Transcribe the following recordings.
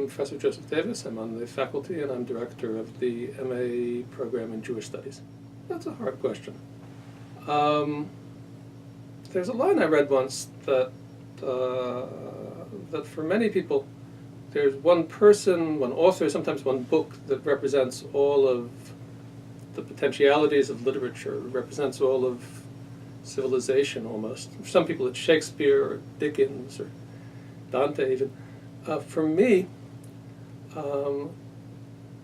Professor Joseph Davis. I'm on the faculty and I'm director of the MA program in Jewish Studies. That's a hard question. There's a line I read once that that for many people, there's one person, one author, sometimes one book that represents all of the potentialities of literature, represents all of civilization almost. For some people it's Shakespeare or Dickens or Dante even. For me,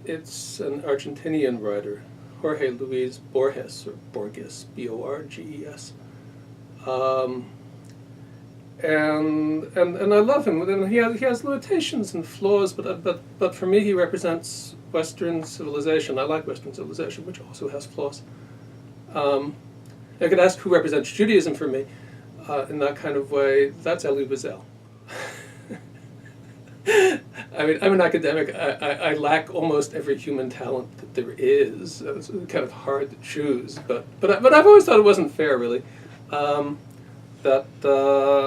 it's an Argentinian writer, Jorge Luis Borges, or Borges, B-O-R-G-E-S. And I love him. And he has limitations and flaws, but for me he represents Western civilization. I like Western civilization, which also has flaws. I could ask who represents Judaism for me in that kind of way. That's Elie Wiesel. I mean, I'm an academic. I lack almost every human talent that there is. It's kind of hard to choose, but I've always thought it wasn't fair, really. That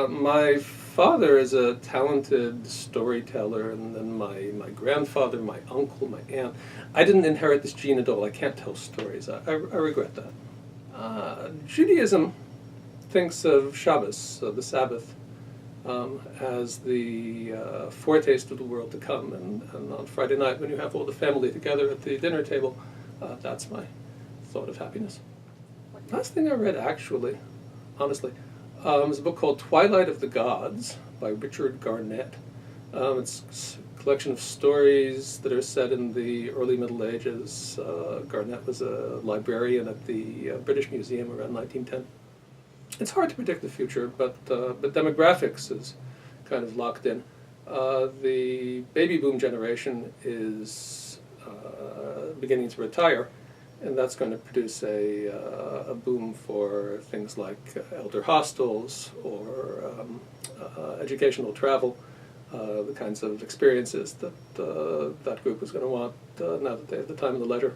my father is a talented storyteller, and then my grandfather, my uncle, my aunt. I didn't inherit this gene at all. I can't tell stories. I regret that. Judaism thinks of Shabbos, the Sabbath, as the foretaste of the world to come. And on Friday night, when you have all the family together at the dinner table, that's my thought of happiness. Last thing I read, actually, honestly, was a book called Twilight of the Gods by Richard Garnett. It's a collection of stories that are set in the early Middle Ages. Garnett was a librarian at the British Museum around 1910. It's hard to predict the future, but demographics is kind of locked in. The baby boom generation is beginning to retire, and that's going to produce a boom for things like elder hostels or educational travel, the kinds of experiences that that group is going to want now that they have the time and the leisure.